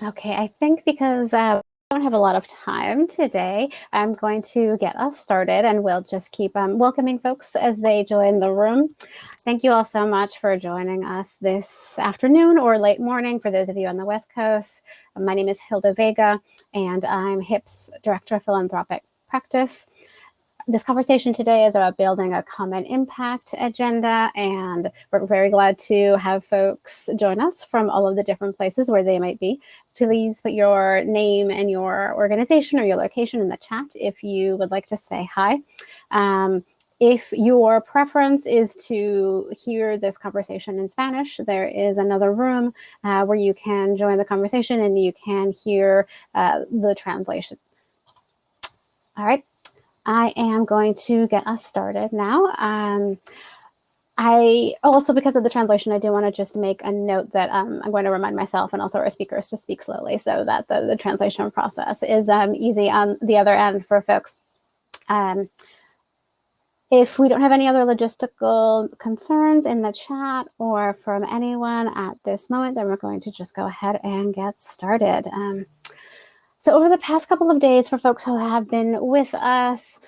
Okay, I think because we don't have a lot of time today, I'm going to get us started and we'll just keep welcoming folks as they join the room. Thank you all so much for joining us this afternoon or late morning for those of you on the West Coast. My name is Hilda Vega and I'm HIP's Director of Philanthropic Practice. This conversation today is about building a common impact agenda, and we're very glad to have folks join us from all of the different places where they might be. Please put your name and your organization or your location in the chat if you would like to say hi. If your preference is to hear this conversation in Spanish, there is another room where you can join the conversation and you can hear the translation. All right. I am going to get us started now. I also, because of the translation, I do want to just make a note that I'm going to remind myself and also our speakers to speak slowly so that the translation process is easy on the other end for folks. If we don't have any other logistical concerns in the chat or from anyone at this moment, then we're going to just go ahead and get started. So over the past couple of days, for folks who have been with us,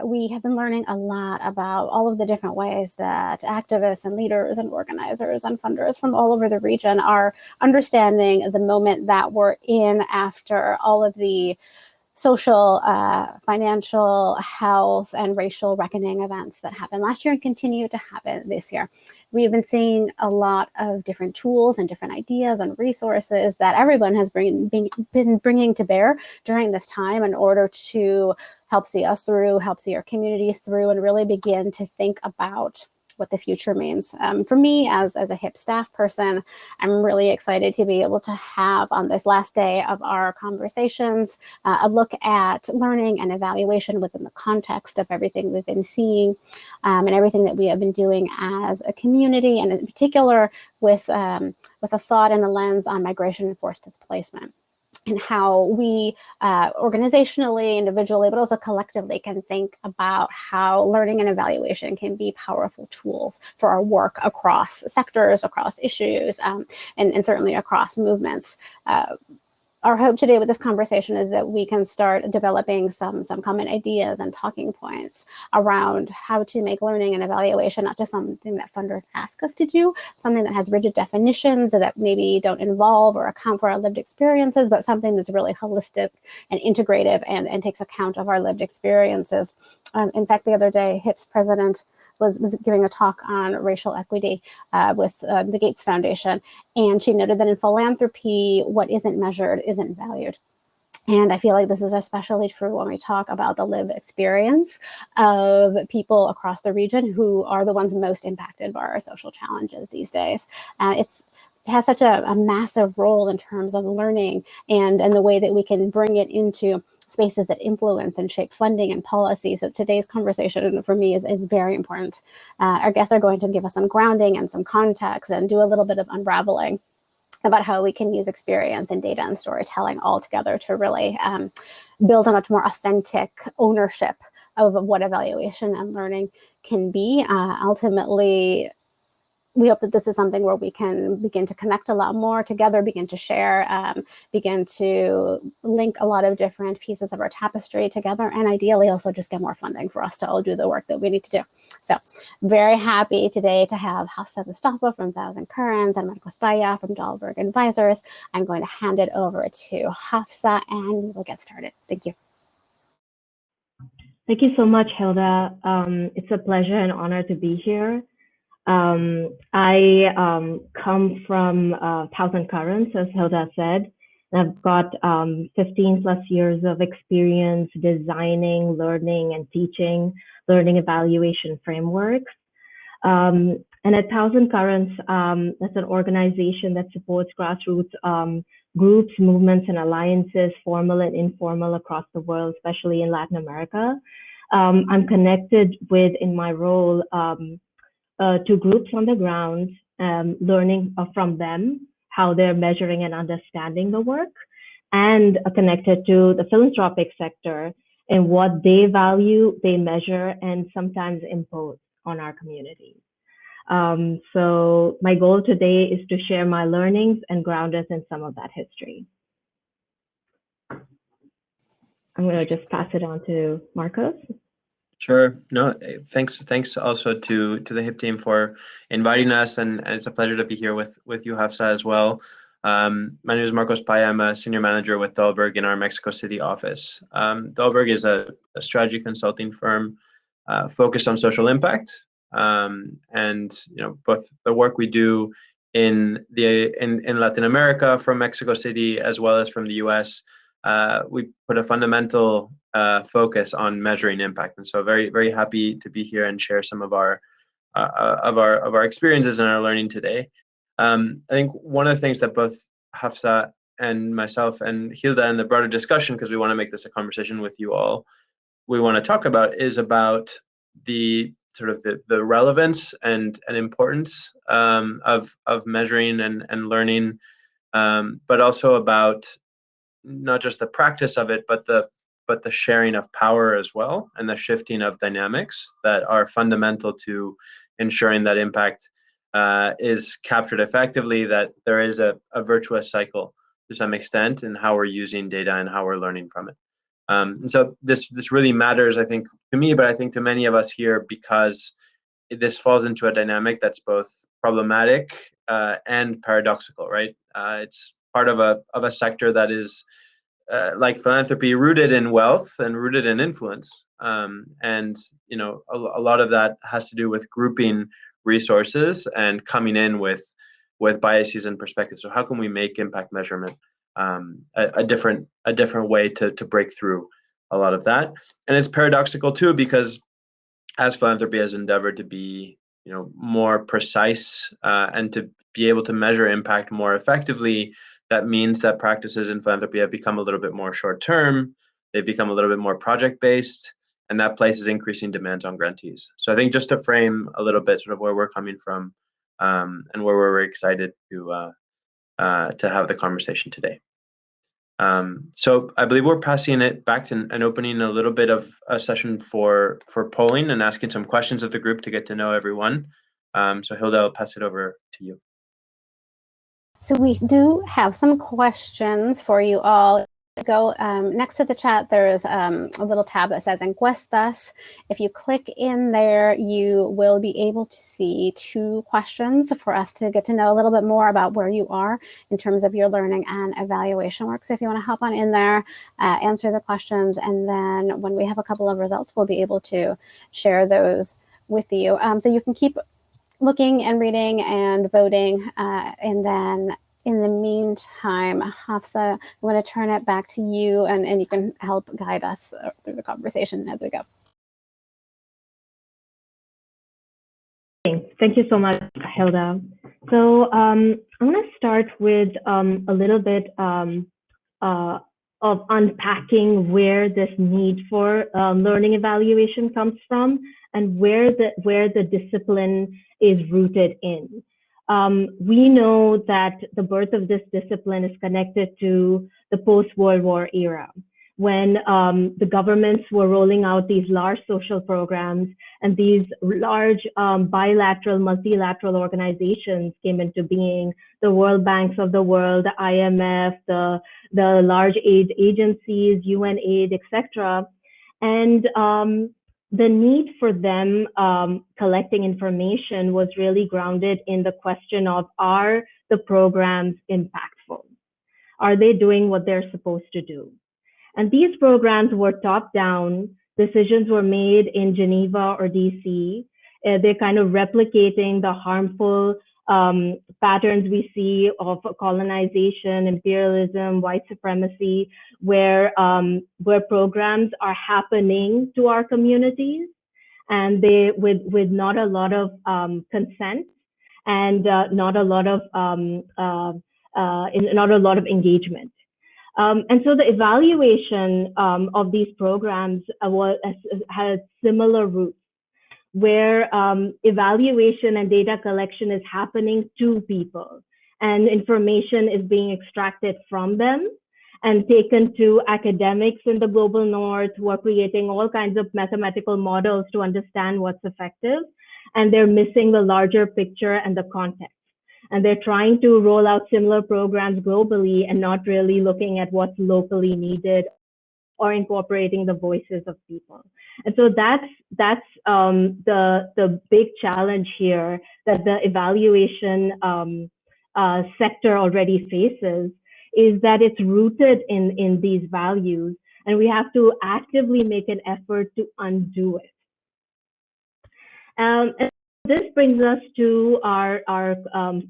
we have been learning a lot about all of the different ways that activists and leaders and organizers and funders from all over the region are understanding the moment that we're in after all of the social, financial, health, and racial reckoning events that happened last year and continue to happen this year. We've been seeing a lot of different tools and different ideas and resources that everyone has been bringing to bear during this time in order to help see us through, help see our communities through, and really begin to think about what the future means. For me, as a HIP staff person, I'm really excited to be able to have on this last day of our conversations a look at learning and evaluation within the context of everything we've been seeing and everything that we have been doing as a community, and in particular with a thought and a lens on migration and forced displacement, and how we organizationally, individually, but also collectively can think about how learning and evaluation can be powerful tools for our work across sectors, across issues, and certainly across movements. Our hope today with this conversation is that we can start developing some common ideas and talking points around how to make learning and evaluation not just something that funders ask us to do, something that has rigid definitions that maybe don't involve or account for our lived experiences, but something that's really holistic and integrative and takes account of our lived experiences. In fact, the other day, HIP's president was giving a talk on racial equity with the Gates Foundation. And she noted that in philanthropy, what isn't measured isn't valued. And I feel like this is especially true when we talk about the lived experience of people across the region who are the ones most impacted by our social challenges these days. It has such a massive role in terms of learning and the way that we can bring it into spaces that influence and shape funding and policy. So today's conversation for me is very important. Our guests are going to give us some grounding and some context and do a little bit of unraveling about how we can use experience and data and storytelling all together to really build a much more authentic ownership of what evaluation and learning can be. Ultimately, we hope that this is something where we can begin to connect a lot more together, begin to share, begin to link a lot of different pieces of our tapestry together, and ideally also just get more funding for us to all do the work that we need to do. So very happy today to have Hafsa Mustafa from Thousand Currents and Marcos Baya from Dahlberg Advisors. I'm going to hand it over to Hafsa and we'll get started. Thank you. Thank you so much, Hilda. It's a pleasure and honor to be here. I come from Thousand Currents, as Hilda said, and I've got 15 plus years of experience designing, learning, and teaching learning evaluation frameworks. And at Thousand Currents, that's an organization that supports grassroots groups, movements, and alliances, formal and informal, across the world, especially in Latin America. I'm connected with, in my role, to groups on the ground, learning from them how they're measuring and understanding the work, and connected to the philanthropic sector and what they value, they measure, and sometimes impose on our communities. So my goal today is to share my learnings and ground us in some of that history. I'm going to just pass it on to Marcos. Sure. No, thanks also to the HIP team for inviting us, and it's a pleasure to be here with you, Hafsa, as well. My name is Marcos Paya. I'm a senior manager with Dahlberg in our Mexico City office. Dahlberg is a strategy consulting firm focused on social impact, and both the work we do in Latin America from Mexico City as well as from the U.S. We put a fundamental focus on measuring impact, and so very happy to be here and share some of our experiences and our learning today. I think one of the things that both Hafsa and myself and Hilda in the broader discussion, because we want to make this a conversation with you all, we want to talk about is about the sort of the relevance and importance of measuring and learning, but also about not just the practice of it, but the sharing of power as well, and the shifting of dynamics that are fundamental to ensuring that impact is captured effectively, that there is a virtuous cycle to some extent in how we're using data and how we're learning from it. And so this really matters, I think, to me, but I think to many of us here, because this falls into a dynamic that's both problematic and paradoxical, right? It's part of a sector that is like philanthropy, rooted in wealth and rooted in influence, and a lot of that has to do with grouping resources and coming in with biases and perspectives. So how can we make impact measurement a different way to break through a lot of that? And it's paradoxical too, because as philanthropy has endeavored to be more precise and to be able to measure impact more effectively, that means that practices in philanthropy have become a little bit more short-term, they've become a little bit more project-based, and that places increasing demands on grantees. So I think just to frame a little bit sort of where we're coming from, and where we're very excited to have the conversation today. So I believe we're passing it back to and opening a little bit of a session for polling and asking some questions of the group to get to know everyone. So Hilda, I'll pass it over to you. So we do have some questions for you all. Go next to the chat, there's a little tab that says Encuestas. If you click in there, you will be able to see 2 questions for us to get to know a little bit more about where you are in terms of your learning and evaluation work. So if you want to hop on in there, answer the questions, and then when we have a couple of results, we'll be able to share those with you. So you can keep looking and reading and voting, and then in the meantime, Hafsa, I'm going to turn it back to you, and you can help guide us through the conversation as we go. Thank you so much, Hilda. So I'm going to start with a little bit of unpacking where this need for learning evaluation comes from, and where the discipline is rooted in. We know that the birth of this discipline is connected to the post-World War era, when the governments were rolling out these large social programs, and these large bilateral, multilateral organizations came into being: the World Banks of the world, the IMF, the large aid agencies, UN aid, etc. And the need for them collecting information was really grounded in the question of, are the programs impactful? Are they doing what they're supposed to do? And these programs were top-down. Decisions were made in Geneva or DC. They're kind of replicating the harmful patterns we see of colonization, imperialism, white supremacy, where programs are happening to our communities, and they with not a lot of consent, and not a lot of engagement. And so the evaluation of these programs has similar roots, where evaluation and data collection is happening to people, and information is being extracted from them and taken to academics in the global north, who are creating all kinds of mathematical models to understand what's effective, and they're missing the larger picture and the context. And they're trying to roll out similar programs globally and not really looking at what's locally needed or incorporating the voices of people. And so that's the big challenge here that the evaluation sector already faces, is that it's rooted in these values, and we have to actively make an effort to undo it. And this brings us to our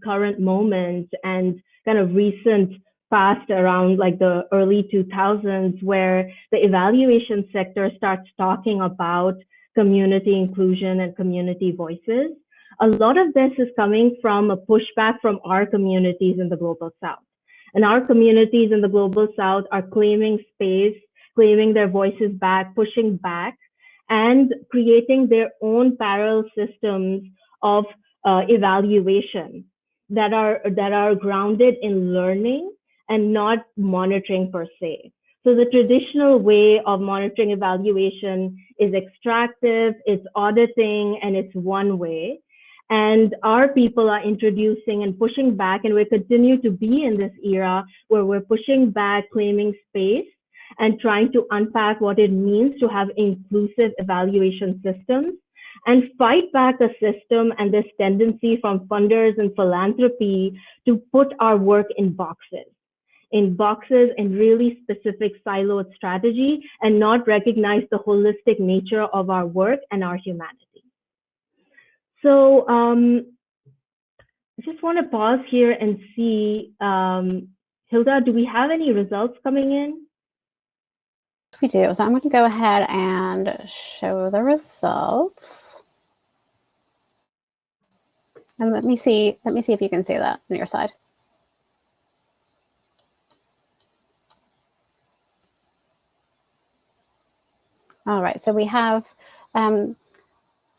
current moment and kind of recent past around like the early 2000s, where the evaluation sector starts talking about community inclusion and community voices. A lot of this is coming from a pushback from our communities in the Global South. And our communities in the Global South are claiming space, claiming their voices back, pushing back, and creating their own parallel systems of evaluation that are grounded in learning and not monitoring per se. So the traditional way of monitoring evaluation is extractive, it's auditing, and it's one way. And our people are introducing and pushing back, and we continue to be in this era where we're pushing back, claiming space, and trying to unpack what it means to have inclusive evaluation systems, and fight back a system and this tendency from funders and philanthropy to put our work in boxes and really specific siloed strategy, and not recognize the holistic nature of our work and our humanity. So I just want to pause here and see, Hilda, do we have any results coming in? We do. So I'm going to go ahead and show the results. And let me see if you can see that on your side. All right, so we have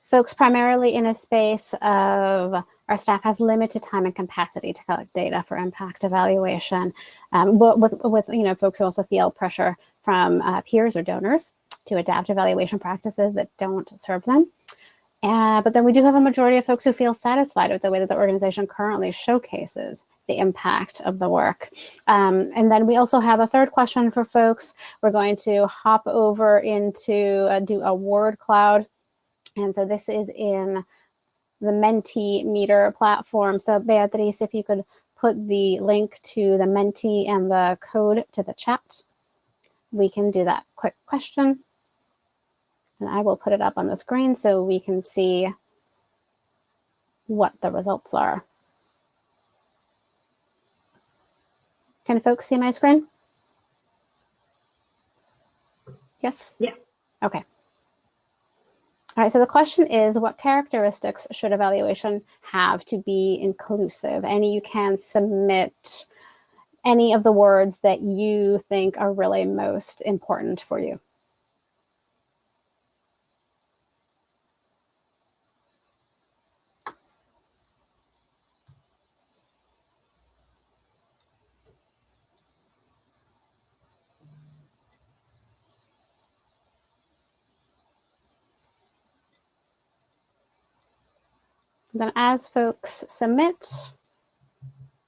folks primarily in a space of our staff has limited time and capacity to collect data for impact evaluation. With folks who also feel pressure from peers or donors to adapt evaluation practices that don't serve them. But then we do have a majority of folks who feel satisfied with the way that the organization currently showcases the impact of the work. And then we also have a third question for folks. We're going to hop over into do a word cloud. And so this is in the Mentimeter platform. So Beatriz, if you could put the link to the Menti and the code to the chat, we can do that quick question. And I will put it up on the screen so we can see what the results are. Can folks see my screen? Yes? Yeah. Okay. All right, so the question is, what characteristics should evaluation have to be inclusive? And you can submit any of the words that you think are really most important for you. Then as folks submit,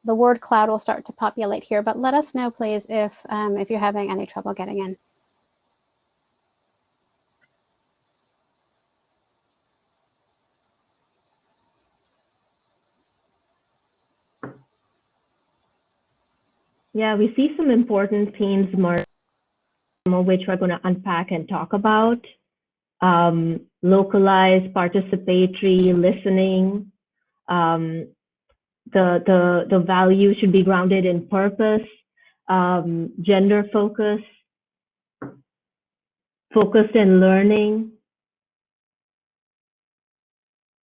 the word cloud will start to populate here, but let us know, please, if you're having any trouble getting in. Yeah, we see some important themes, Mark, which we're going to unpack and talk about. Localized, participatory, listening. The value should be grounded in purpose, gender focus, focused in learning.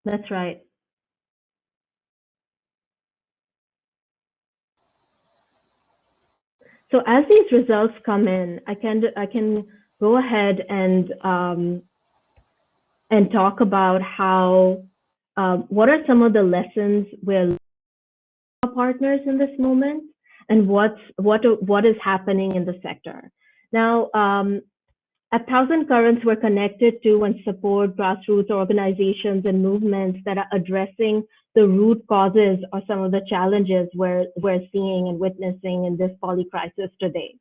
That's right. So as these results come in, I can go ahead and talk about how what are some of the lessons we're partners in this moment, and what is happening in the sector. Now, at Thousand Currents, we're connected to and support grassroots organizations and movements that are addressing the root causes of some of the challenges we're seeing and witnessing in this poly crisis today.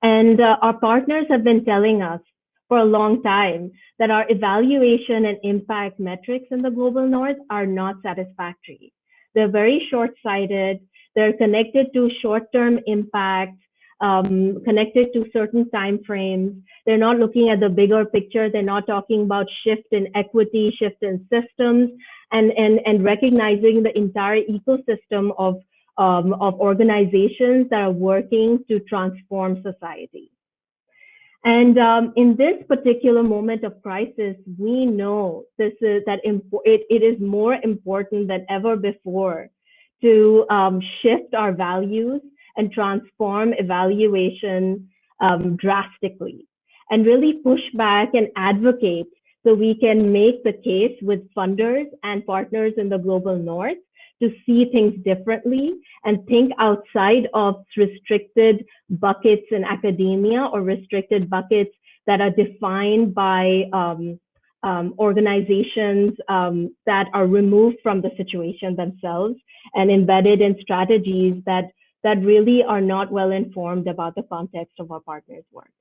And our partners have been telling us for a long time that our evaluation and impact metrics in the global north are not satisfactory. They're very short-sighted. They're connected to short-term impact, connected to certain time frames. They're not looking at the bigger picture. They're not talking about shift in equity, shift in systems, and recognizing the entire ecosystem of organizations that are working to transform society. And in this particular moment of crisis, we know it is more important than ever before to shift our values and transform evaluation drastically, and really push back and advocate so we can make the case with funders and partners in the global north to see things differently and think outside of restricted buckets in academia or restricted buckets that are defined by organizations that are removed from the situation themselves and embedded in strategies that really are not well informed about the context of our partners' work.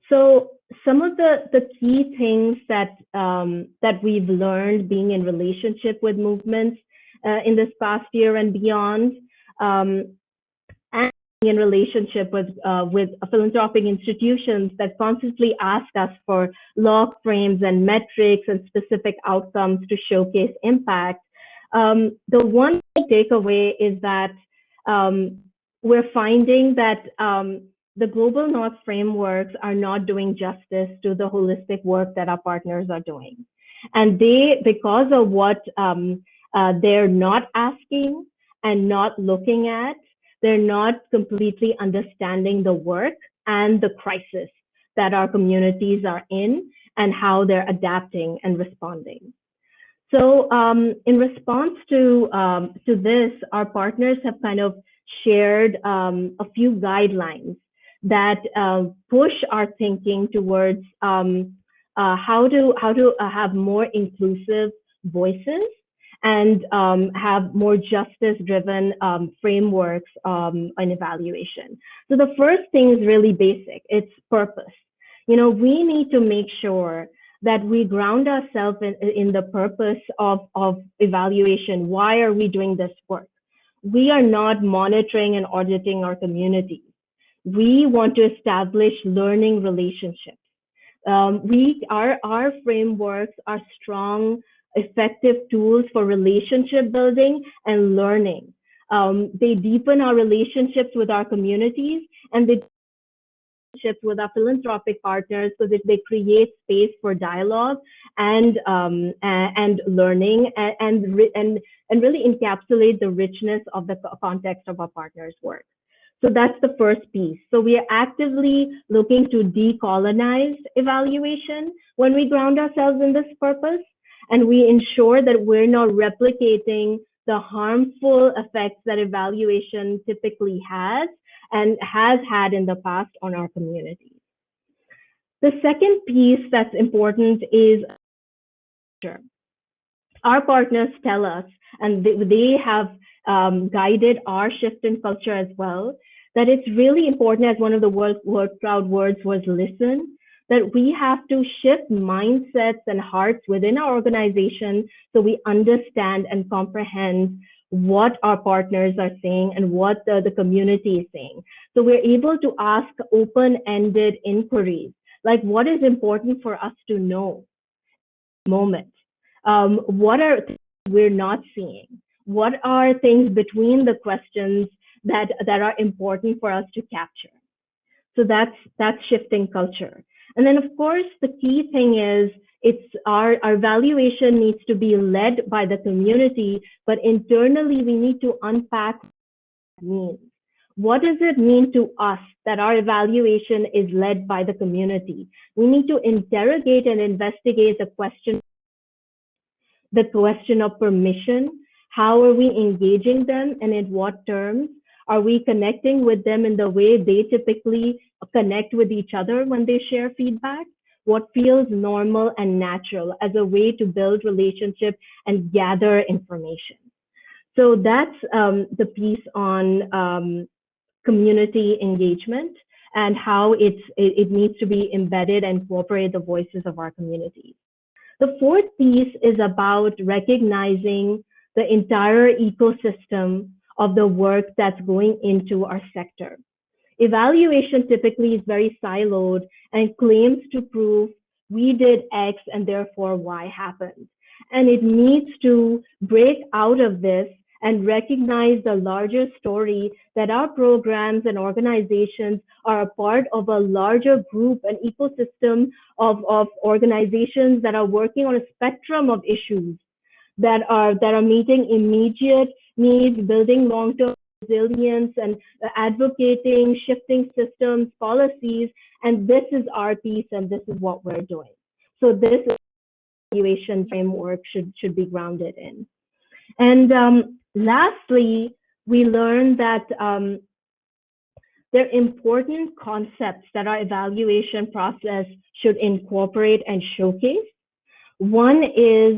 So some of the key things that we've learned being in relationship with movements in this past year and beyond, and in relationship with philanthropic institutions that constantly ask us for log frames and metrics and specific outcomes to showcase impact. The one takeaway is that we're finding that the Global North frameworks are not doing justice to the holistic work that our partners are doing. And because of what they're not asking and not looking at, they're not completely understanding the work and the crisis that our communities are in and how they're adapting and responding. So in response to this, our partners have kind of shared a few guidelines that push our thinking towards how to have more inclusive voices and have more justice-driven frameworks on evaluation. So the first thing is really basic. It's purpose. You know, we need to make sure that we ground ourselves in the purpose of evaluation. Why are we doing this work? We are not monitoring and auditing our communities. We want to establish learning relationships. Our frameworks are strong, effective tools for relationship building and learning. They deepen our relationships with our communities, and they with our philanthropic partners so that they create space for dialogue and learning and really encapsulate the richness of the context of our partners' work. So that's the first piece. So we are actively looking to decolonize evaluation when we ground ourselves in this purpose, and we ensure that we're not replicating the harmful effects that evaluation typically has and has had in the past on our communities. The second piece that's important is our partners tell us, and they have guided our shift in culture as well, that it's really important, as one of the word cloud words was listen, that we have to shift mindsets and hearts within our organization so we understand and comprehend what our partners are saying and what the community is saying. So we're able to ask open-ended inquiries, like what is important for us to know at the moment? What are things we're not seeing? What are things between the questions that are important for us to capture? So that's shifting culture. And then, of course, the key thing is our valuation needs to be led by the community, but internally we need to unpack what it means. What does it mean to us that our evaluation is led by the community? We need to interrogate and investigate the question of permission. How are we engaging them, and in what terms? Are we connecting with them in the way they typically connect with each other when they share feedback? What feels normal and natural as a way to build relationship and gather information? So that's the piece on community engagement and how it needs to be embedded and incorporate the voices of our communities. The fourth piece is about recognizing the entire ecosystem of the work that's going into our sector. Evaluation typically is very siloed and claims to prove we did X and therefore Y happened. And it needs to break out of this and recognize the larger story that our programs and organizations are a part of a larger group, an ecosystem of organizations that are working on a spectrum of issues that are meeting immediate needs, building long-term resilience, and advocating shifting systems, policies, and this is our piece and this is what we're doing. So this evaluation framework should be grounded in. And lastly, we learned that there are important concepts that our evaluation process should incorporate and showcase. One is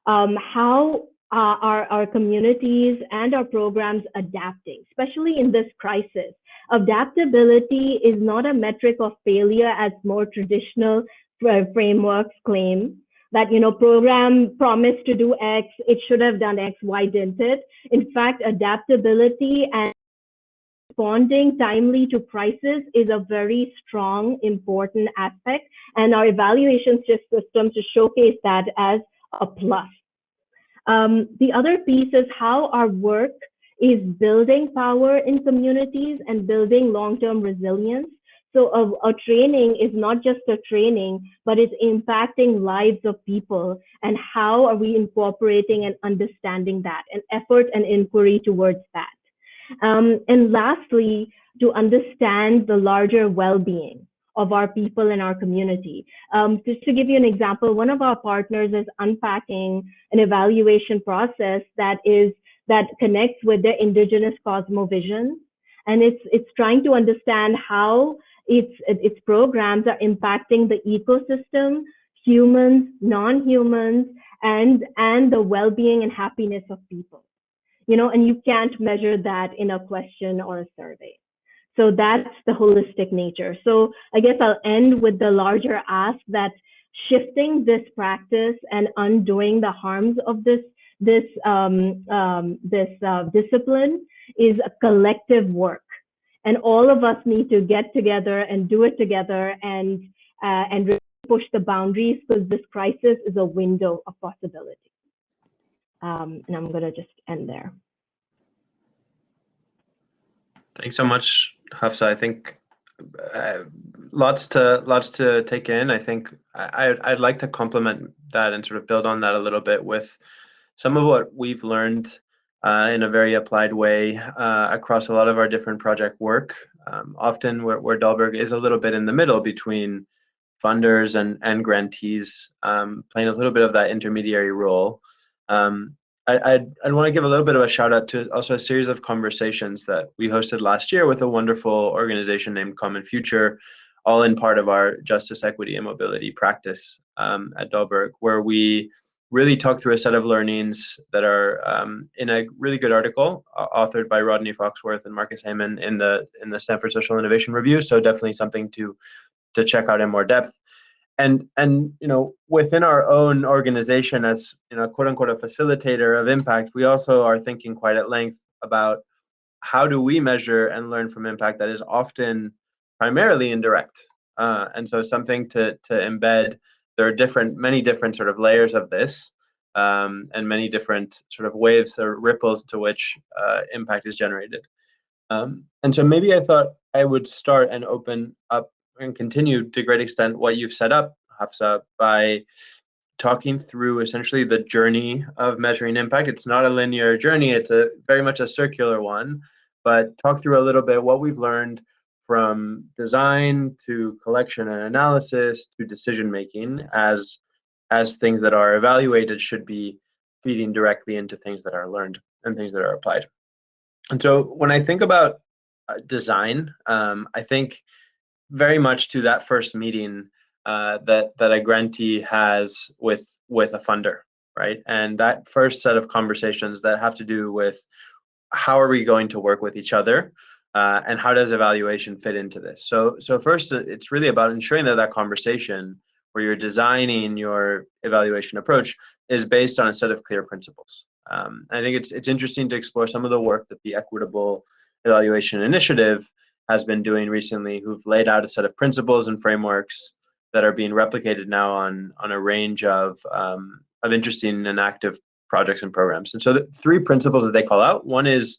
how our communities and our programs adapting, especially in this crisis. Adaptability is not a metric of failure as more traditional frameworks claim. That, program promised to do X, it should have done X, why didn't it? In fact, adaptability and responding timely to crisis is a very strong, important aspect, and our evaluation system to showcase that as a plus. The other piece is how our work is building power in communities and building long-term resilience. So a training is not just a training, but it's impacting lives of people. And how are we incorporating and understanding that, and effort and inquiry towards that. And lastly, to understand the larger well-being of our people in our community. Just to give you an example, one of our partners is Unpacking, an evaluation process that connects with their indigenous cosmovision. And it's trying to understand how its programs are impacting the ecosystem, humans, non-humans, and the well-being and happiness of people. And you can't measure that in a question or a survey. So that's the holistic nature. So I guess I'll end with the larger ask that shifting this practice and undoing the harms of this discipline is a collective work. And all of us need to get together and do it together and really push the boundaries, because this crisis is a window of possibility. And I'm going to just end there. Thanks so much, Hafsa. I think lots to take in. I think I'd like to complement that and sort of build on that a little bit with some of what we've learned in a very applied way across a lot of our different project work. Often where Dahlberg is a little bit in the middle between funders and grantees, playing a little bit of that intermediary role. I'd want to give a little bit of a shout out to also a series of conversations that we hosted last year with a wonderful organization named Common Future, all in part of our justice, equity, and mobility practice at Dahlberg, where we really talk through a set of learnings that are in a really good article authored by Rodney Foxworth and Marcus Heyman in the Stanford Social Innovation Review. So definitely something to check out in more depth. And within our own organization as quote unquote a facilitator of impact, we also are thinking quite at length about how do we measure and learn from impact that is often primarily indirect. And so something to embed. There are many different sort of layers of this, and many different sort of waves or ripples to which impact is generated. And so maybe I thought I would start and open up and continue to a great extent what you've set up, Hafsa, by talking through essentially the journey of measuring impact. It's not a linear journey, it's very much a circular one, but talk through a little bit what we've learned from design to collection and analysis to decision making as things that are evaluated should be feeding directly into things that are learned and things that are applied. And so when I think about design, I think very much to that first meeting that a grantee has with a funder, right? And that first set of conversations that have to do with how are we going to work with each other And how does evaluation fit into this? So first, it's really about ensuring that that conversation where you're designing your evaluation approach is based on a set of clear principles. I think it's interesting to explore some of the work that the Equitable Evaluation Initiative has been doing recently, who've laid out a set of principles and frameworks that are being replicated now on a range of interesting and active projects and programs. And so the three principles that they call out: one is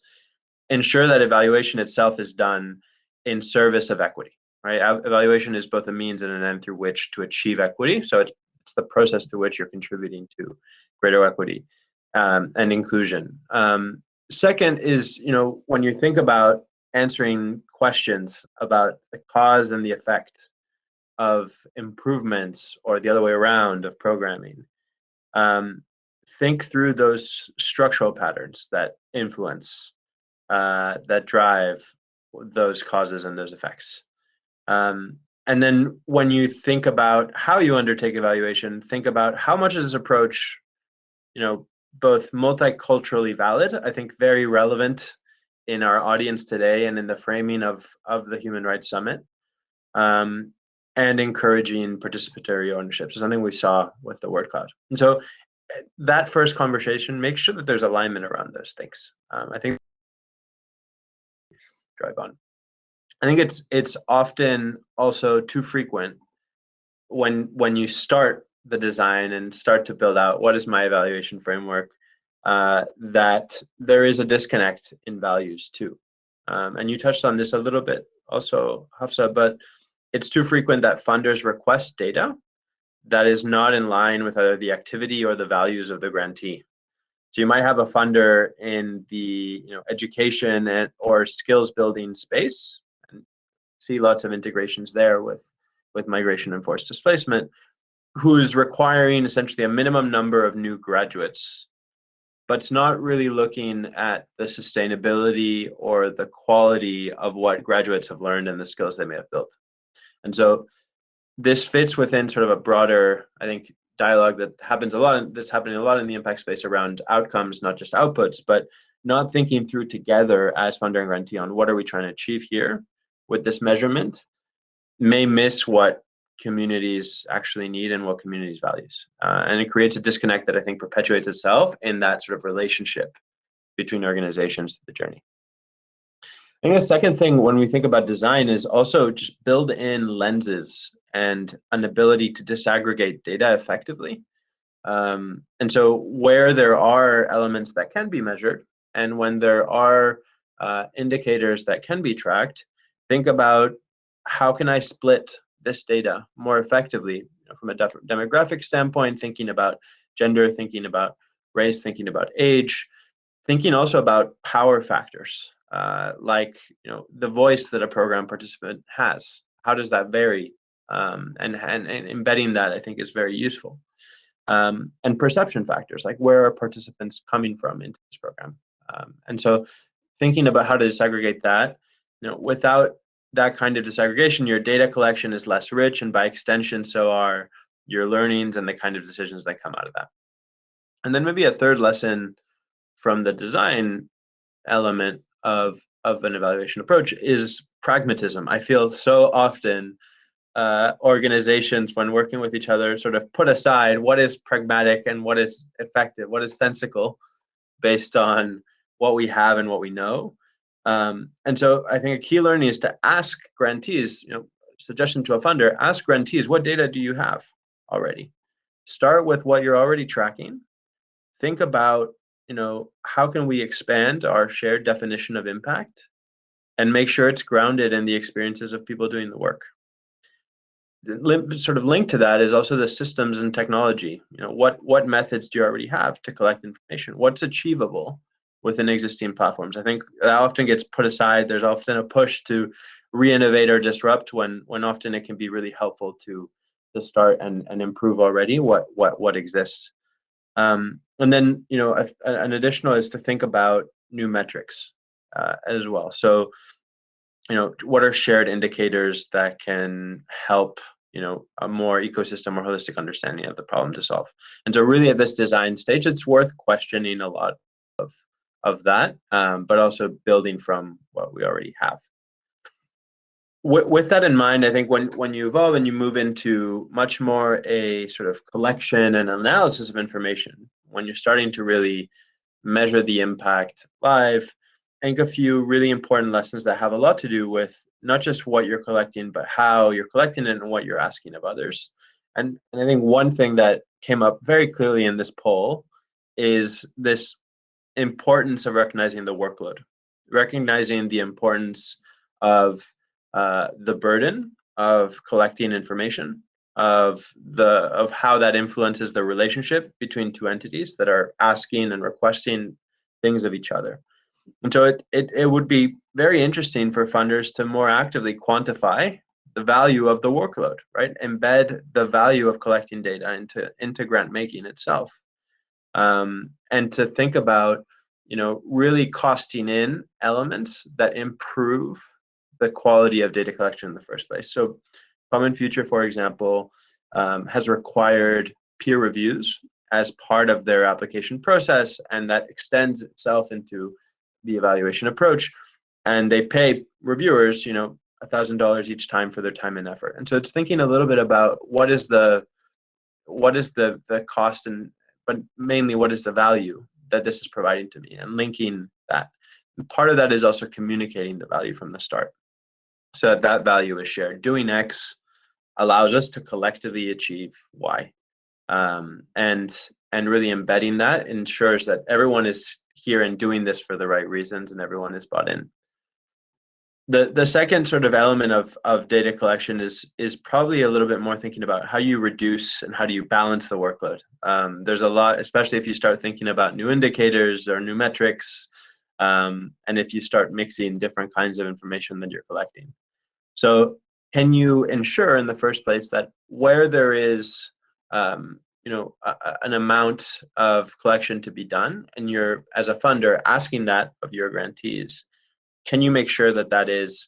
ensure that evaluation itself is done in service of equity, right? Evaluation is both a means and an end through which to achieve equity. So it's the process through which you're contributing to greater equity and inclusion. Second is, when you think about answering questions about the cause and the effect of improvements, or the other way around, of programming, think through those structural patterns that influence, that drive those causes and those effects. And then when you think about how you undertake evaluation, think about how much is this approach, both multiculturally valid, I think very relevant in our audience today and in the framing of the Human Rights Summit, and encouraging participatory ownership. So something we saw with the word cloud. And so that first conversation, make sure that there's alignment around those things. I think drive on. I think it's often also too frequent when you start the design and start to build out what is my evaluation framework, that there is a disconnect in values too. And you touched on this a little bit also, Hafsa, but it's too frequent that funders request data that is not in line with either the activity or the values of the grantee. So you might have a funder in the education or skills building space, and see lots of integrations there with migration and forced displacement, who's requiring essentially a minimum number of new graduates, but it's not really looking at the sustainability or the quality of what graduates have learned and the skills they may have built. And so this fits within sort of a broader, I think, dialogue that happens a lot, that's happening a lot in the impact space around outcomes, not just outputs, but not thinking through together as funder and grantee on what are we trying to achieve here with this measurement, may miss what communities actually need and what communities values. And it creates a disconnect that I think perpetuates itself in that sort of relationship between organizations through the journey. I think the second thing when we think about design is also just build in lenses and an ability to disaggregate data effectively. And so where there are elements that can be measured, and when there are indicators that can be tracked, think about how can I split this data more effectively, from a demographic standpoint, thinking about gender, thinking about race, thinking about age, thinking also about power factors, like the voice that a program participant has. How does that vary? And embedding that, I think, is very useful. And perception factors, like where are participants coming from into this program? And so thinking about how to disaggregate that, without that kind of disaggregation, your data collection is less rich, and by extension, so are your learnings and the kind of decisions that come out of that. And then maybe a third lesson from the design element of an evaluation approach is pragmatism. I feel so often organizations, when working with each other, sort of put aside what is pragmatic and what is effective, what is sensical, based on what we have and what we know. And so I think a key learning is to ask grantees, suggestion to a funder, ask grantees, what data do you have already? Start with what you're already tracking. Think about, how can we expand our shared definition of impact, and make sure it's grounded in the experiences of people doing the work. Sort of linked to that is also the systems and technology. What methods do you already have to collect information? What's achievable within existing platforms? I think that often gets put aside. There's often a push to re-innovate or disrupt, when often it can be really helpful to start and improve already what exists. And then an additional is to think about new metrics as well. So what are shared indicators that can help a more ecosystem or holistic understanding of the problem to solve? And so really at this design stage, it's worth questioning a lot of that, but also building from what we already have. With that in mind, I think when you evolve and you move into much more a sort of collection and analysis of information, when you're starting to really measure the impact live, I think a few really important lessons that have a lot to do with not just what you're collecting, but how you're collecting it and what you're asking of others. And I think one thing that came up very clearly in this poll is this importance of recognizing the workload, recognizing the importance of the burden of collecting information, of how that influences the relationship between two entities that are asking and requesting things of each other. And so it would be very interesting for funders to more actively quantify the value of the workload, right? Embed the value of collecting data into grant making itself, and to think about, really costing in elements that improve the quality of data collection in the first place. So Common Future, for example, has required peer reviews as part of their application process, and that extends itself into the evaluation approach. And they pay reviewers, $1,000 each time for their time and effort. And so it's thinking a little bit about what is the cost, but mainly what is the value that this is providing to me, and linking that. And part of that is also communicating the value from the start, so that value is shared. Doing X allows us to collectively achieve Y, and really embedding that ensures that everyone is here and doing this for the right reasons, and everyone is bought in. The second sort of element of data collection is probably a little bit more thinking about how you reduce and how do you balance the workload. There's a lot, especially if you start thinking about new indicators or new metrics, and if you start mixing different kinds of information that you're collecting. So can you ensure in the first place that where there is an amount of collection to be done, and you're, as a funder, asking that of your grantees, can you make sure that that is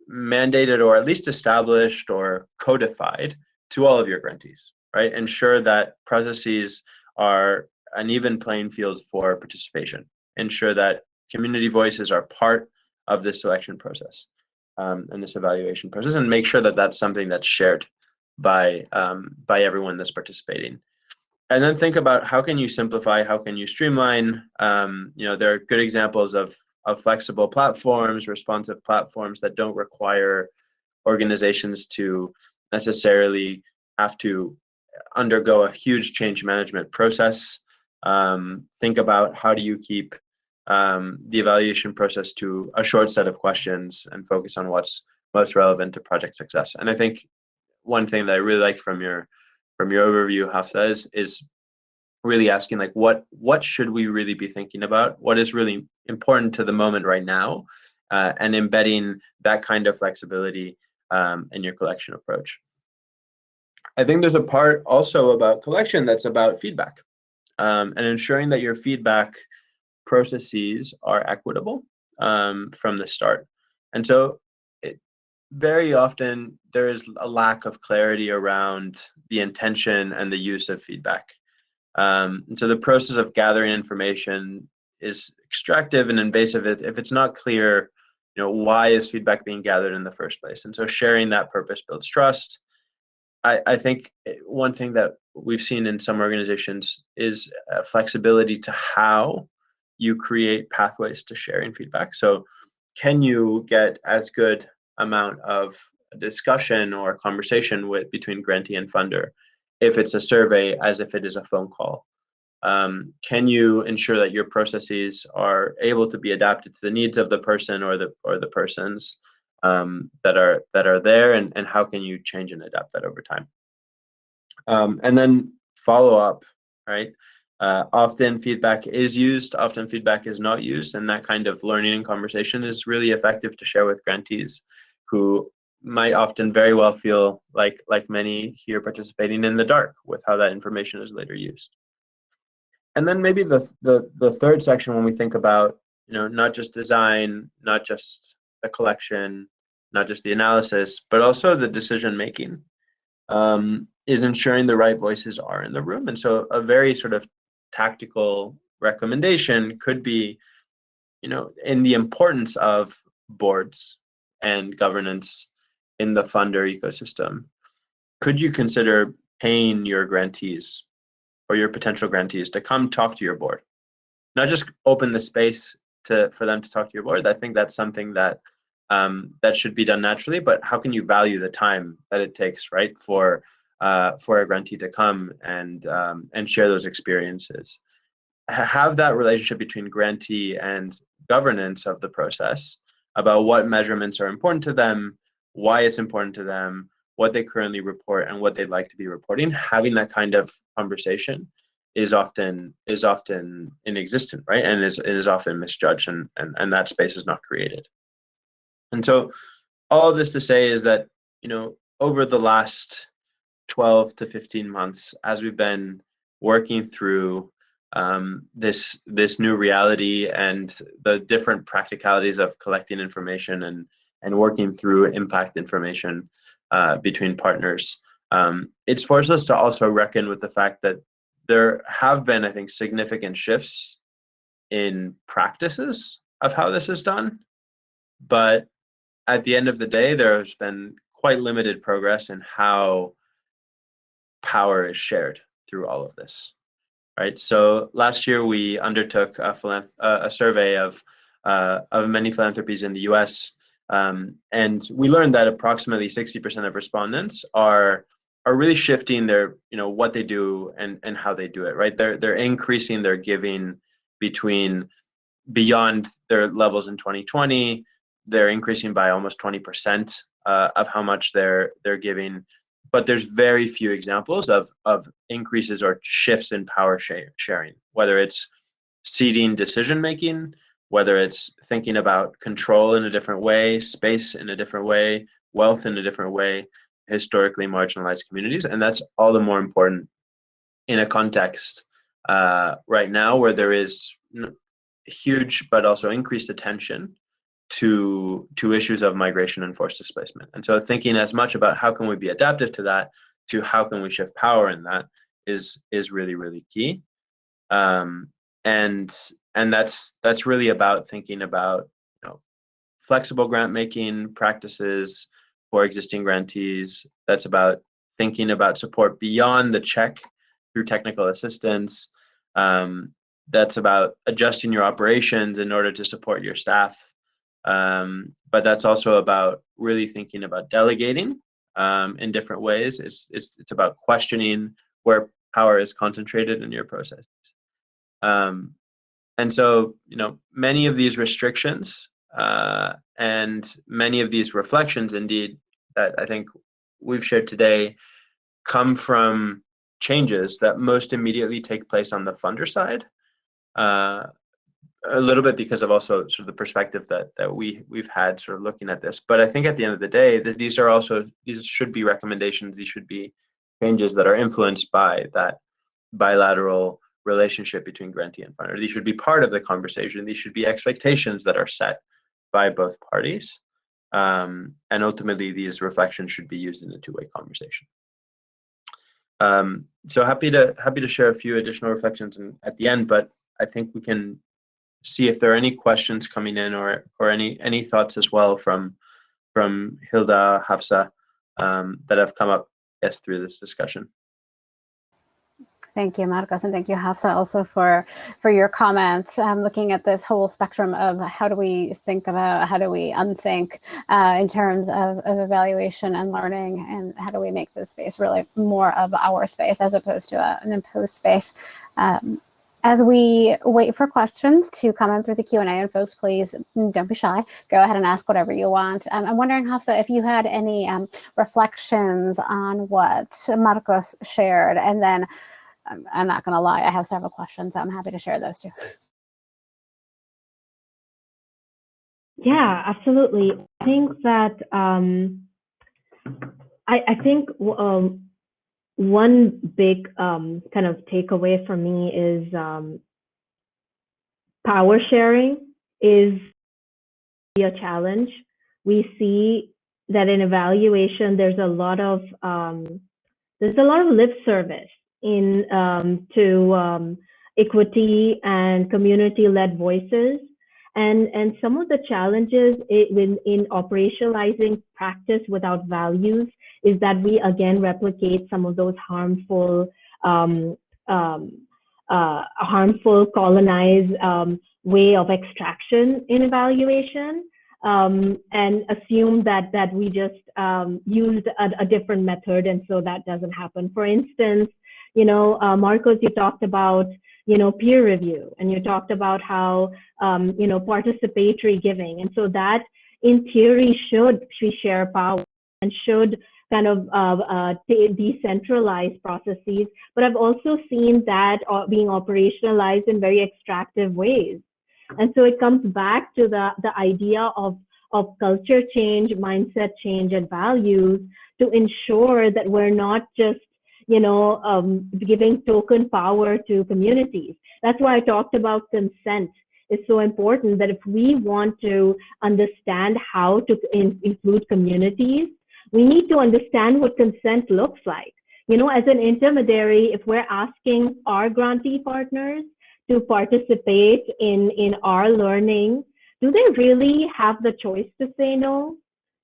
mandated or at least established or codified to all of your grantees, right? Ensure that processes are an even playing field for participation. Ensure that community voices are part of this selection process, and this evaluation process, and make sure that that's something that's shared by everyone that's participating. And then think about how can you simplify, how can you streamline. There are good examples of flexible platforms, responsive platforms that don't require organizations to necessarily have to undergo a huge change management process. Think about how do you keep the evaluation process to a short set of questions and focus on what's most relevant to project success. And I think one thing that I really liked from your overview, Hafsa, is really asking, like, what should we really be thinking about? What is really important to the moment right now, and embedding that kind of flexibility in your collection approach. I think there's a part also about collection that's about feedback, and ensuring that your feedback processes are equitable from the start. And so very often there is a lack of clarity around the intention and the use of feedback. And so the process of gathering information is extractive and invasive if it's not clear, why is feedback being gathered in the first place. And so sharing that purpose builds trust. I think one thing that we've seen in some organizations is flexibility to how you create pathways to sharing feedback. So can you get as good amount of discussion or conversation between grantee and funder if it's a survey as if it is a phone call? Can you ensure that your processes are able to be adapted to the needs of the person or the persons that are there, and how can you change and adapt that over time? And then follow up, right? Often feedback is used, often feedback is not used, and that kind of learning and conversation is really effective to share with grantees who might often very well feel like many here participating in the dark with how that information is later used. And then maybe the third section, when we think about, not just design, not just the collection, not just the analysis, but also the decision making, is ensuring the right voices are in the room. And so a very sort of tactical recommendation could be, in the importance of boards and governance in the funder ecosystem. Could you consider paying your grantees or your potential grantees to come talk to your board? Not just open the space for them to talk to your board. I think that's something that that should be done naturally. But how can you value the time that it takes, right, for a grantee to come and share those experiences? Have that relationship between grantee and governance of the process about what measurements are important to them, why it's important to them, what they currently report, and what they'd like to be reporting. Having that kind of conversation is often inexistent, right? And it is often misjudged, and that space is not created. And so all of this to say is that, over the last 12 to 15 months, as we've been working through this new reality and the different practicalities of collecting information and working through impact information between partners, it's forced us to also reckon with the fact that there have been, I think, significant shifts in practices of how this is done. But at the end of the day, there's been quite limited progress in how power is shared through all of this, right? So last year we undertook a survey of many philanthropies in the U.S., and we learned that approximately 60% of respondents are really shifting their, what they do and how they do it, right? They're increasing their giving beyond their levels in 2020. They're increasing by almost 20% of how much they're giving. But there's very few examples of increases or shifts in power sharing, whether it's seeding decision making, whether it's thinking about control in a different way, space in a different way, wealth in a different way, historically marginalized communities. And that's all the more important in a context right now where there is huge but also increased attention to issues of migration and forced displacement. And so thinking as much about how can we be adaptive to that, to how can we shift power in that is really, really key. And that's really about thinking about flexible grant making practices for existing grantees. That's about thinking about support beyond the check through technical assistance. That's about adjusting your operations in order to support your staff. But that's also about really thinking about delegating in different ways. It's about questioning where power is concentrated in your processes. And so, many of these restrictions and many of these reflections, indeed, that I think we've shared today, come from changes that most immediately take place on the funder side. A little bit because of also sort of the perspective that we've had sort of looking at this. But I think at the end of the day, these should be recommendations. These should be changes that are influenced by that bilateral relationship between grantee and funder. These should be part of the conversation. These should be expectations that are set by both parties. And ultimately, these reflections should be used in a two-way conversation. So happy to share a few additional reflections at the end, but I think we can see if there are any questions coming in or any thoughts as well from Hilda, Hafsa, that have come up through this discussion. Thank you, Marcos, and thank you, Hafsa, also for your comments. Looking at this whole spectrum of how do we think about, how do we unthink in terms of evaluation and learning, and how do we make this space really more of our space as opposed to an imposed space. As we wait for questions to come in through the Q&A, and folks, please don't be shy. Go ahead and ask whatever you want. I'm wondering, Hafsa, if you had any reflections on what Marcos shared, and then I'm not going to lie, I have several questions, so I'm happy to share those too. Yeah, absolutely. I think that I think one big kind of takeaway for me is power sharing is a challenge. We see that in evaluation, there's a lot of lip service equity, and community-led voices. And some of the challenges in operationalizing practice without values is that we again replicate some of those um, um, harmful colonized way of extraction in evaluation, and assume that we just used a different method, and so that doesn't happen. For instance, Marcos, you talked about peer review, and you talked about how participatory giving, and so that in theory should share power and should kind of decentralize processes. But I've also seen that being operationalized in very extractive ways. And so it comes back to the idea of culture change, mindset change, and values to ensure that we're not just giving token power to communities. That's why I talked about consent. It's so important that if we want to understand how to include communities, we need to understand what consent looks like. As an intermediary, if we're asking our grantee partners to participate in our learning, do they really have the choice to say no?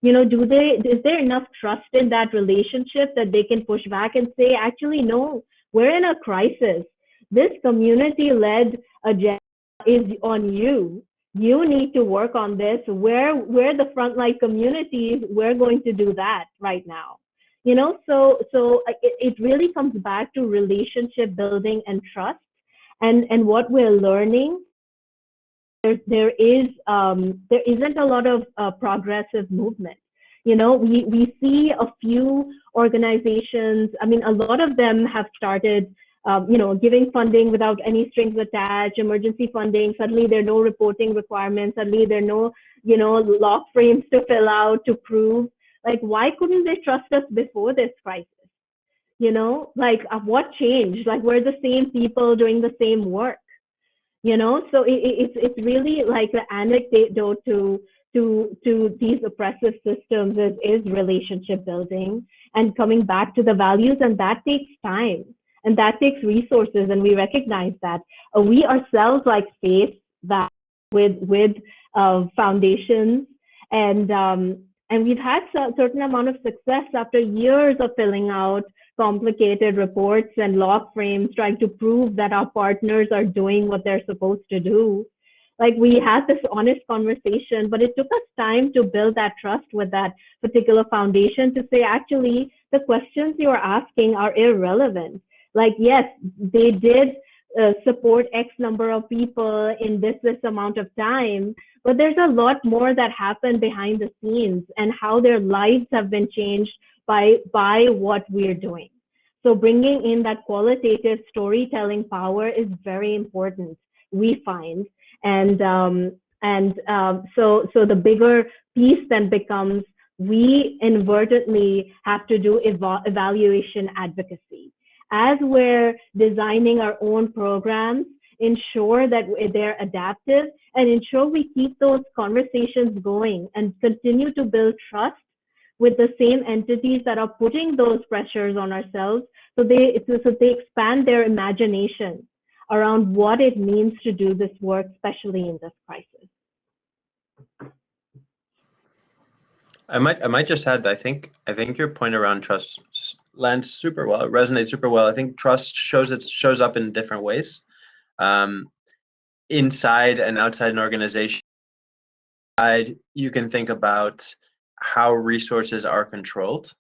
Is there enough trust in that relationship that they can push back and say, actually, no, we're in a crisis. This community-led agenda is on you. You need to work on this. We're the frontline communities. We're going to do that right now. So it really comes back to relationship building and trust. And what we're learning, there isn't a lot of progressive movement. We see a few organizations. I mean, a lot of them have started giving funding without any strings attached, emergency funding. Suddenly there are no reporting requirements. Suddenly there are no, log frames to fill out to prove. Like, why couldn't they trust us before this crisis? What changed? Like, we're the same people doing the same work. So it's really like the anecdote to these oppressive systems is relationship building and coming back to the values, and that takes time and that takes resources, and we recognize that. We ourselves face that with foundations, and we've had a certain amount of success after years of filling out complicated reports and log frames trying to prove that our partners are doing what they're supposed to do. Like, we had this honest conversation, but it took us time to build that trust with that particular foundation to say, actually, the questions you're asking are irrelevant. Like, yes, they did support X number of people in this amount of time, but there's a lot more that happened behind the scenes and how their lives have been changed by what we're doing. So bringing in that qualitative storytelling power is very important, we find. And so the bigger piece then becomes, we inadvertently have to do evaluation advocacy. As we're designing our own programs, ensure that they're adaptive and ensure we keep those conversations going and continue to build trust with the same entities that are putting those pressures on ourselves, so they expand their imagination around what it means to do this work, especially in this crisis. I might just add, I think your point around trust lands super well. It resonates super well. I think trust shows up in different ways, inside and outside an organization. You can think about how resources are controlled,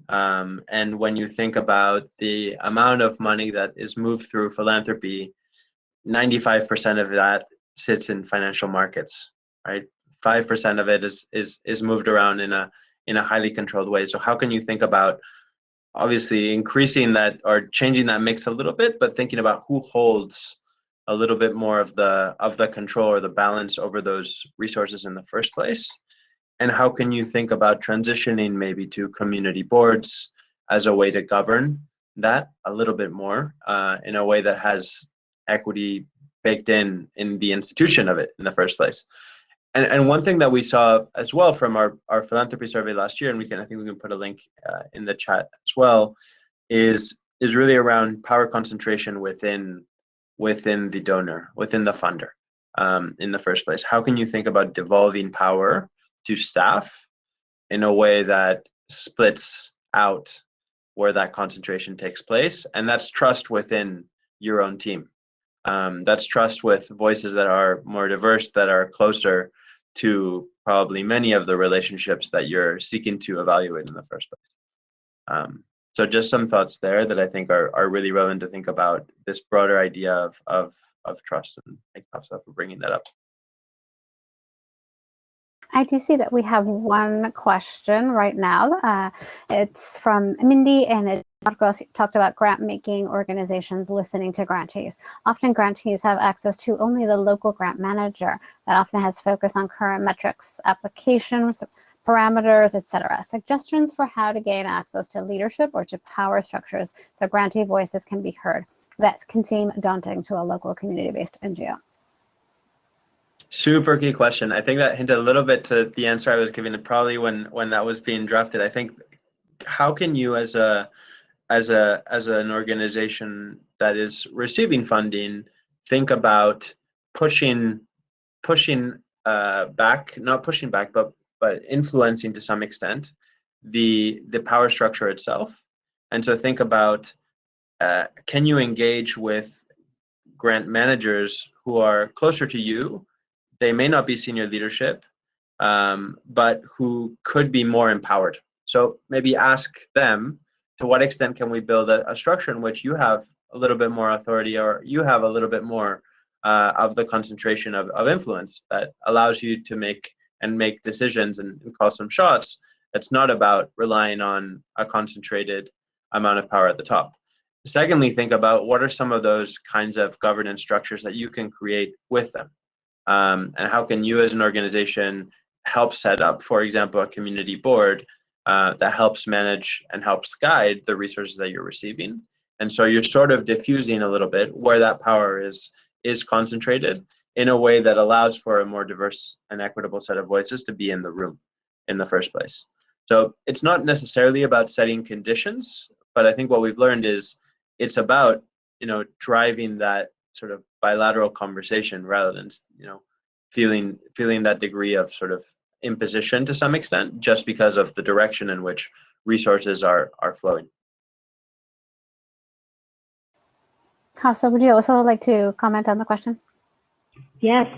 and when you think about the amount of money that is moved through philanthropy, 95% of that sits in financial markets, right? 5% of it is moved around in a highly controlled way. So how can you think about obviously increasing that or changing that mix a little bit, but thinking about who holds a little bit more of the control or the balance over those resources in the first place? And how can you think about transitioning maybe to community boards as a way to govern that a little bit more, in a way that has equity baked in the institution of it in the first place? And one thing that we saw as well from our philanthropy survey last year, and I think we can put a link in the chat as well, is really around power concentration within within the donor, within the funder, in the first place? How can you think about devolving power to staff in a way that splits out where that concentration takes place? And that's trust within your own team. That's trust with voices that are more diverse, that are closer to probably many of the relationships that you're seeking to evaluate in the first place. So just some thoughts there that I think are really relevant to think about this broader idea of trust. And thank you for bringing that up. I do see that we have one question right now. It's from Mindy, and it talked about grant making organizations listening to grantees. Often grantees have access to only the local grant manager that often has focus on current metrics, applications, parameters, etc. Suggestions for how to gain access to leadership or to power structures so grantee voices can be heard. That can seem daunting to a local community-based NGO. Super key question. I think that hinted a little bit to the answer I was giving, and probably when that was being drafted. I think, how can you as an organization that is receiving funding think about pushing back, not pushing back, but influencing to some extent the power structure itself? And so think about, can you engage with grant managers who are closer to you? They may not be senior leadership, but who could be more empowered. So maybe ask them, to what extent can we build a structure in which you have a little bit more authority, or you have a little bit more of the concentration of influence that allows you to make decisions and call some shots. That's not about relying on a concentrated amount of power at the top. Secondly, think about what are some of those kinds of governance structures that you can create with them. And how can you as an organization help set up, for example, a community board that helps manage and helps guide the resources that you're receiving? And so you're sort of diffusing a little bit where that power is concentrated in a way that allows for a more diverse and equitable set of voices to be in the room in the first place. So it's not necessarily about setting conditions, but I think what we've learned is it's about, driving that sort of bilateral conversation rather than, feeling that degree of sort of imposition to some extent, just because of the direction in which resources are flowing. Hafsa, would you also like to comment on the question? Yes,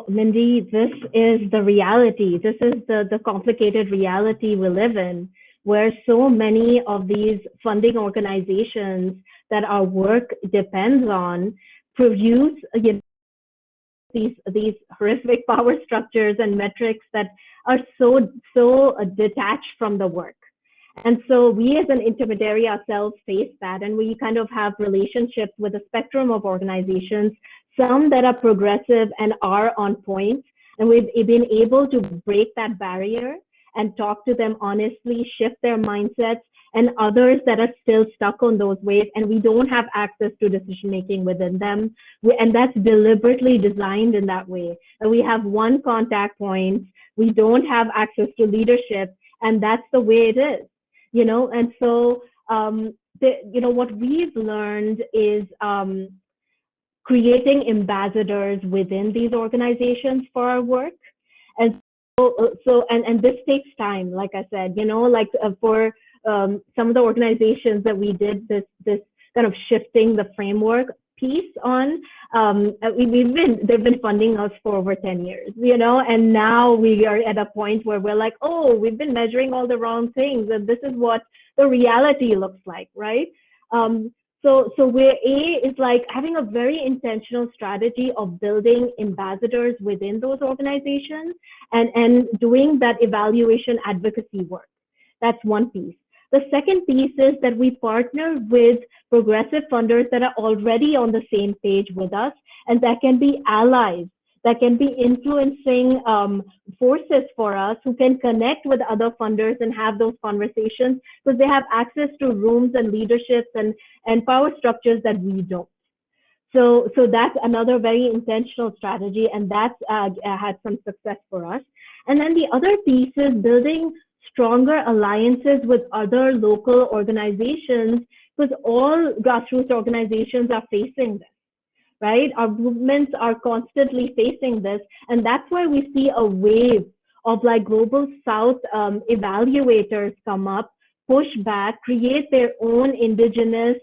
Mindy, this is the reality. This is the complicated reality we live in, where so many of these funding organizations that our work depends on produce these horrific power structures and metrics that are so detached from the work. And so we as an intermediary ourselves face that, and we kind of have relationships with a spectrum of organizations, some that are progressive and are on point, and we've been able to break that barrier and talk to them honestly, shift their mindsets, and others that are still stuck on those ways, and we don't have access to decision making within them. And that's deliberately designed in that way. And we have one contact point, we don't have access to leadership, and that's the way it is. And so what we've learned is creating ambassadors within these organizations for our work. And and this takes time, like I said, for some of the organizations that we did this kind of shifting the framework piece on, they've been funding us for over 10 years, and now we are at a point where we're like, oh, we've been measuring all the wrong things, and this is what the reality looks like, right? So where is like having a very intentional strategy of building ambassadors within those organizations and doing that evaluation advocacy work. That's one piece. The second piece is that we partner with progressive funders that are already on the same page with us, and that can be allies, that can be influencing forces for us who can connect with other funders and have those conversations because they have access to rooms and leaderships and power structures that we don't. So that's another very intentional strategy, and that's had some success for us. And then the other piece is building stronger alliances with other local organizations, because all grassroots organizations are facing this. right? Our movements are constantly facing this. And that's why we see a wave of like global south evaluators come up, push back, create their own indigenous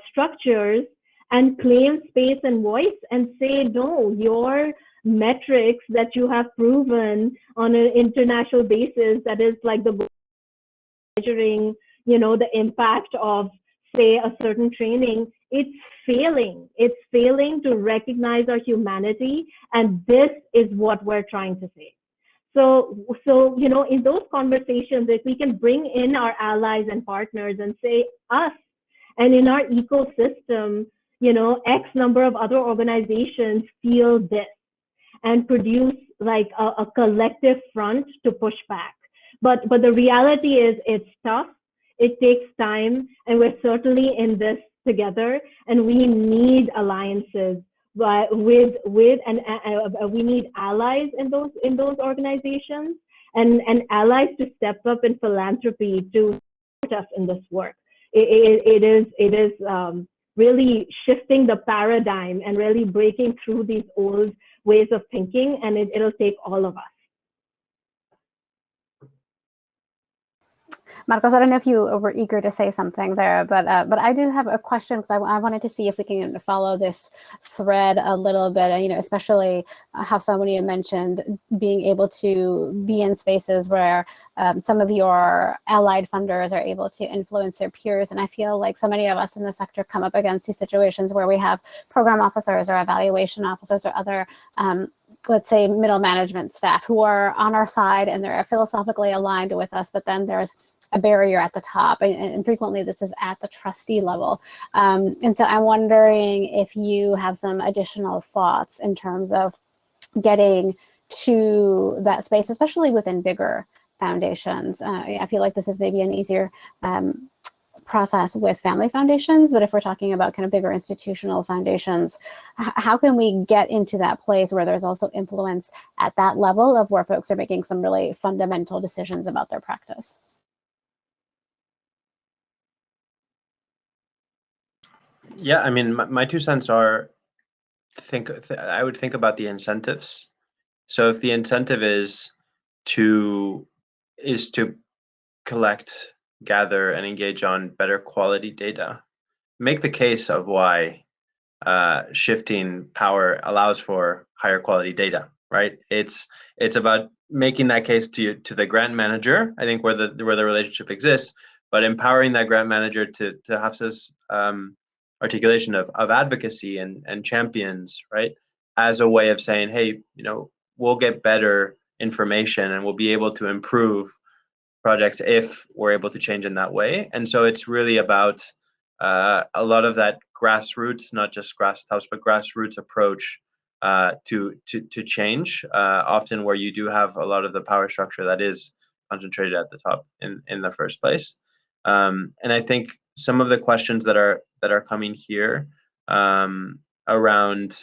structures and claim space and voice and say, no, your metrics that you have proven on an international basis, that is like the measuring, the impact of, say, a certain training, it's failing. It's failing to recognize our humanity, and this is what we're trying to say. So in those conversations, if we can bring in our allies and partners and say us, and in our ecosystem, X number of other organizations feel this, and produce like a collective front to push back. But the reality is it's tough. It takes time, and we're certainly in this together. And we need alliances with and we need allies in those organizations, and allies to step up in philanthropy to support us in this work. It is really shifting the paradigm and really breaking through these old ways of thinking, and it'll take all of us. Marcos, I don't know if you were eager to say something there, but I do have a question, because I wanted to see if we can follow this thread a little bit, especially how somebody had mentioned being able to be in spaces where some of your allied funders are able to influence their peers. And I feel like so many of us in the sector come up against these situations where we have program officers or evaluation officers or other let's say middle management staff who are on our side and they're philosophically aligned with us, but then there's a barrier at the top, and frequently this is at the trustee level. And so I'm wondering if you have some additional thoughts in terms of getting to that space, especially within bigger foundations. I feel like this is maybe an easier process with family foundations, but if we're talking about kind of bigger institutional foundations, how can we get into that place where there's also influence at that level of where folks are making some really fundamental decisions about their practice? Yeah, I mean, my 2 cents are I would think about the incentives. So if the incentive is to collect, gather, and engage on better quality data, make the case of why shifting power allows for higher quality data, right? It's about making that case to the grant manager, I think, where the relationship exists, but empowering that grant manager to have this articulation of advocacy and champions, right? As a way of saying, hey, we'll get better information and we'll be able to improve projects if we're able to change in that way. And so it's really about a lot of that grassroots, not just grasstops, but grassroots approach to change, often where you do have a lot of the power structure that is concentrated at the top in the first place. And I think some of the questions that are coming here around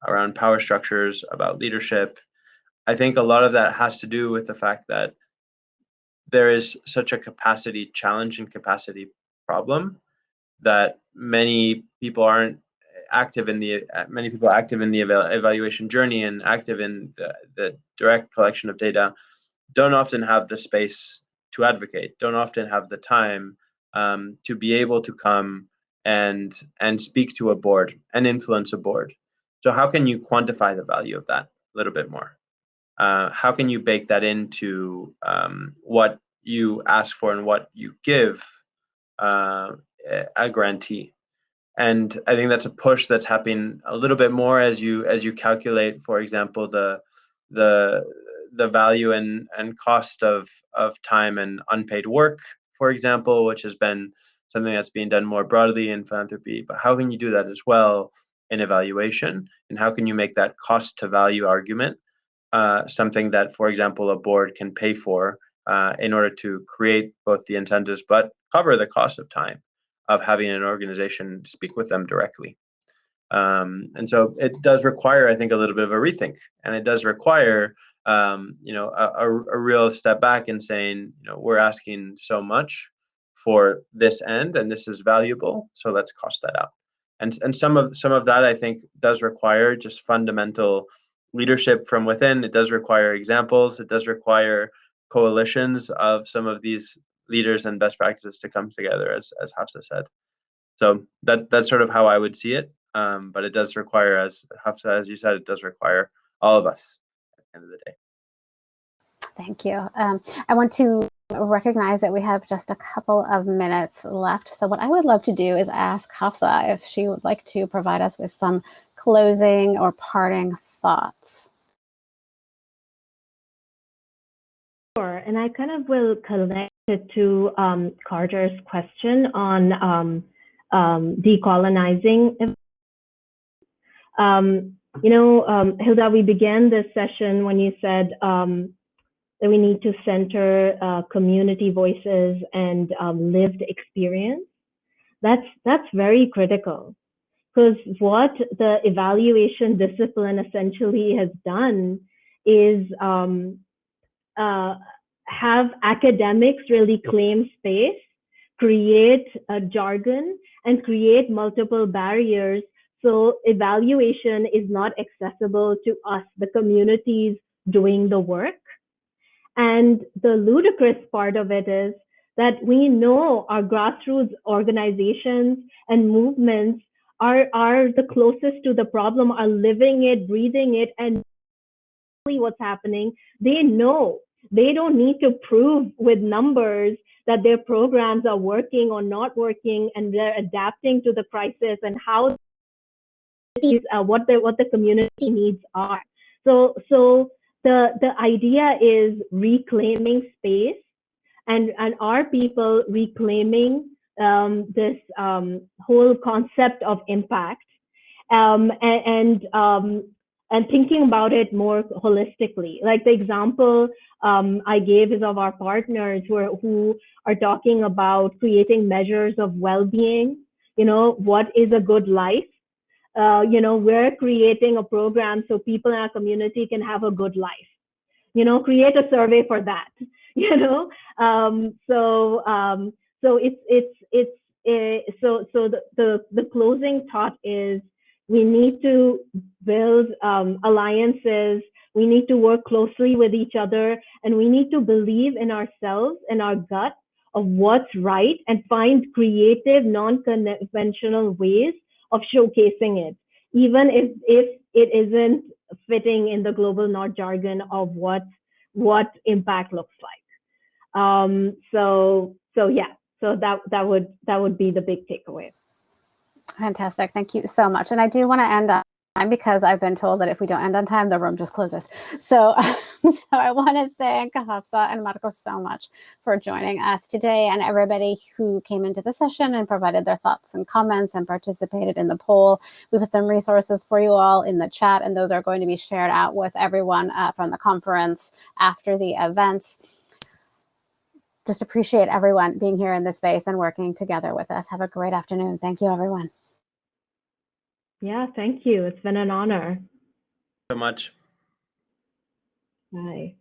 around power structures, about leadership, I think a lot of that has to do with the fact that there is such a capacity challenge and capacity problem that many people aren't active in the evaluation journey and active in the direct collection of data, don't often have the space to advocate, don't often have the time to be able to come and speak to a board and influence a board. So how can you quantify the value of that a little bit more? How can you bake that into what you ask for and what you give a grantee? And I think that's a push that's happening a little bit more as you calculate, for example, the value and cost of time and unpaid work, for example, which has been something that's being done more broadly in philanthropy. But how can you do that as well in evaluation? And how can you make that cost to value argument something that, for example, a board can pay for in order to create both the incentives but cover the cost of time of having an organization speak with them directly. And so it does require, I think, a little bit of a rethink, and it does require, a real step back and saying, we're asking so much for this end, and this is valuable, so let's cost that out. And some of that, I think, does require just fundamental leadership from within. It does require examples. It does require coalitions of some of these leaders and best practices to come together, as Hafsa said. So that's sort of how I would see it. But it does require, as Hafsa, as you said, it does require all of us at the end of the day. Thank you. I want to recognize that we have just a couple of minutes left. So what I would love to do is ask Hafsa if she would like to provide us with some closing or parting thoughts. Sure, and I kind of will connect it to Carter's question on decolonizing. Hilda, we began this session when you said that we need to center community voices and lived experience. That's very critical, because what the evaluation discipline essentially has done is have academics really claim space, create a jargon, and create multiple barriers. So evaluation is not accessible to us, the communities doing the work. And the ludicrous part of it is that we know our grassroots organizations and movements are the closest to the problem, are living it, breathing it, and what's happening. They know. They don't need to prove with numbers that their programs are working or not working, and they're adapting to the crisis and how what the community needs are. So the idea is reclaiming space, and our people reclaiming this whole concept of impact, and thinking about it more holistically. Like the example I gave is of our partners who are talking about creating measures of well-being. What is a good life? We're creating a program so people in our community can have a good life. Create a survey for that. So the closing thought is, we need to build alliances. We need to work closely with each other, and we need to believe in ourselves and our gut of what's right, and find creative, non-conventional ways of showcasing it, even if it isn't fitting in the global North jargon of what impact looks like. So that would be the big takeaway. Fantastic. Thank you so much. And I do want to end on time, because I've been told that if we don't end on time, the room just closes. So I want to thank Hafsa and Marco so much for joining us today, and everybody who came into the session and provided their thoughts and comments and participated in the poll. We put some resources for you all in the chat, and those are going to be shared out with everyone from the conference after the events. Just appreciate everyone being here in this space and working together with us. Have a great afternoon. Thank you, everyone. Yeah, thank you. It's been an honor. So much. Bye.